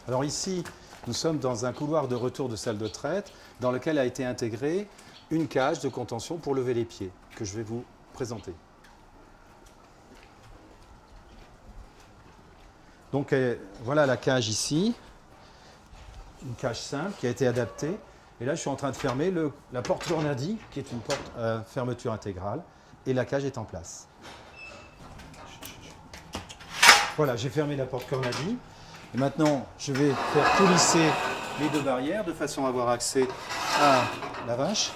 Alors ici, nous sommes dans un couloir de retour de salle de traite dans lequel a été intégrée une cage de contention pour lever les pieds que je vais vous présenter. Donc voilà la cage ici, une cage simple qui a été adaptée. Et là, je suis en train de fermer la porte Tornadi, qui est une porte à fermeture intégrale, et la cage est en place. Voilà, j'ai fermé la porte Tornadi. Et maintenant, je vais faire coulisser les deux barrières de façon à avoir accès à la vache.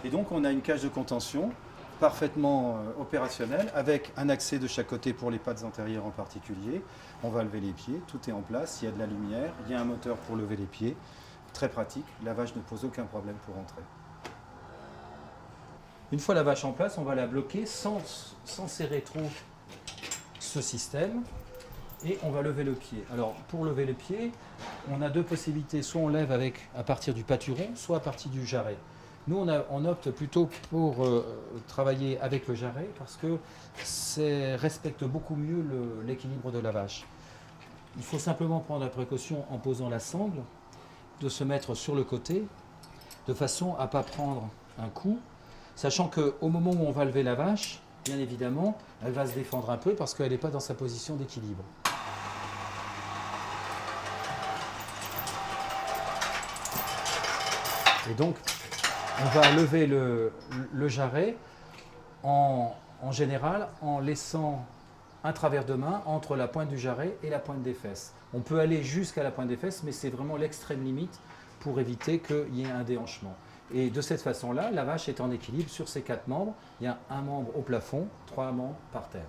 Et donc, on a une cage de contention parfaitement opérationnelle avec un accès de chaque côté pour les pattes antérieures en particulier. On va lever les pieds, tout est en place, il y a de la lumière, il y a un moteur pour lever les pieds. Très pratique, la vache ne pose aucun problème pour entrer. Une fois la vache en place, on va la bloquer sans serrer trop ce système. Et on va lever le pied. Alors pour lever le pied, on a deux possibilités. Soit on lève à partir du pâturon, soit à partir du jarret. Nous, on opte plutôt pour travailler avec le jarret parce que ça respecte beaucoup mieux l'équilibre de la vache. Il faut simplement prendre la précaution en posant la sangle de se mettre sur le côté de façon à ne pas prendre un coup, sachant qu'au moment où on va lever la vache, bien évidemment, elle va se défendre un peu parce qu'elle n'est pas dans sa position d'équilibre. Et donc, on va lever le jarret en général en laissant un travers de main entre la pointe du jarret et la pointe des fesses. On peut aller jusqu'à la pointe des fesses, mais c'est vraiment l'extrême limite pour éviter qu'il y ait un déhanchement. Et de cette façon-là, la vache est en équilibre sur ses 4 membres. Il y a un membre au plafond, 3 membres par terre.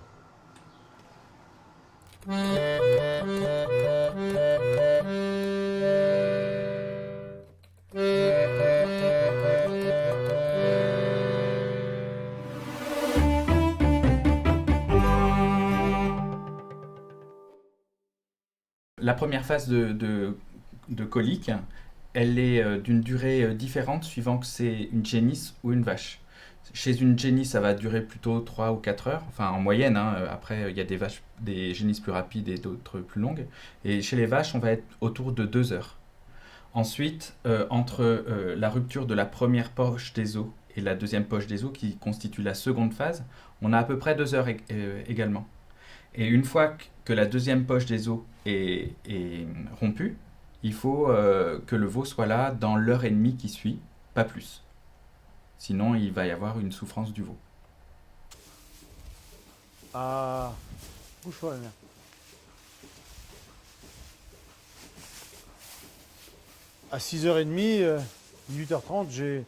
La première phase de colique, elle est d'une durée différente suivant que c'est une génisse ou une vache. Chez une génisse, ça va durer plutôt 3 ou 4 heures, enfin en moyenne, hein. Après il y a des génisses plus rapides et d'autres plus longues. Et chez les vaches, on va être autour de 2 heures. Ensuite, entre la rupture de la première poche des os et la deuxième poche des os, qui constitue la seconde phase, on a à peu près 2 heures également. Et une fois que la deuxième poche des os est rompue, il faut que le veau soit là dans l'heure et demie qui suit, pas plus. Sinon, il va y avoir une souffrance du veau. Ah, bouge-toi, la mère. À 6h30, 18h30, j'ai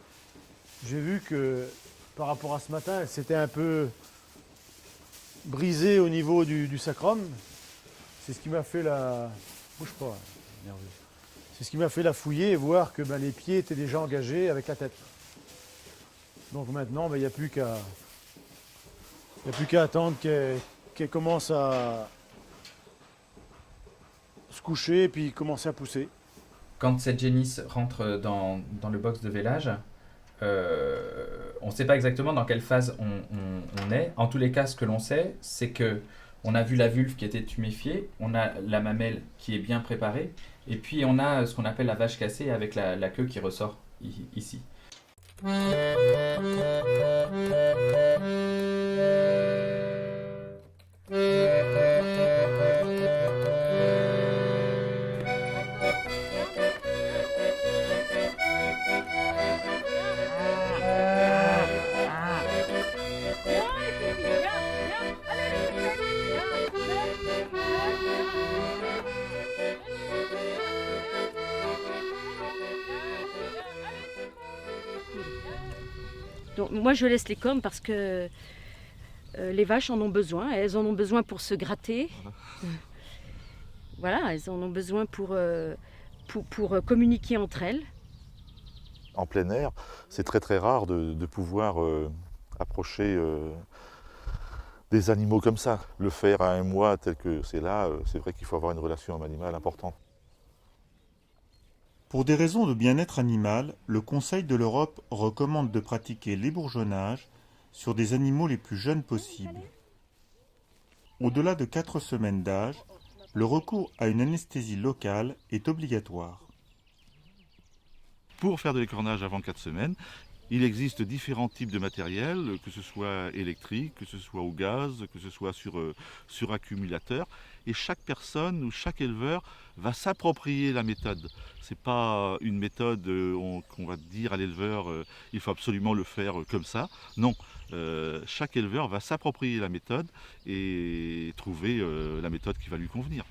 vu que par rapport à ce matin, elle s'était un peu brisée au niveau du sacrum. C'est ce qui m'a fait la... Bouge pas, nerveux. C'est ce qui m'a fait la fouiller et voir que les pieds étaient déjà engagés avec la tête. Donc maintenant, il n'y a plus qu'à attendre qu'elle commence à se coucher et puis commencer à pousser. Quand cette génisse rentre dans le box de vélage, on ne sait pas exactement dans quelle phase on est. En tous les cas, ce que l'on sait, c'est que on a vu la vulve qui était tuméfiée, on a la mamelle qui est bien préparée, et puis on a ce qu'on appelle la vache cassée avec la queue qui ressort ici. Donc moi je laisse les cornes parce que les vaches en ont besoin. Elles en ont besoin pour se gratter. Voilà, elles en ont besoin pour communiquer entre elles. En plein air, c'est très très rare de pouvoir approcher des animaux comme ça. Le faire à 1 mois tel que c'est là, c'est vrai qu'il faut avoir une relation animale importante. Pour des raisons de bien-être animal, le Conseil de l'Europe recommande de pratiquer l'ébourgeonnage sur des animaux les plus jeunes possibles. Au-delà de 4 semaines d'âge, le recours à une anesthésie locale est obligatoire. Pour faire de l'écornage avant 4 semaines, il existe différents types de matériel, que ce soit électrique, que ce soit au gaz, que ce soit sur accumulateur. Et chaque personne ou chaque éleveur va s'approprier la méthode. Ce n'est pas une méthode qu'on va dire à l'éleveur il faut absolument le faire comme ça. Non, chaque éleveur va s'approprier la méthode et trouver la méthode qui va lui convenir.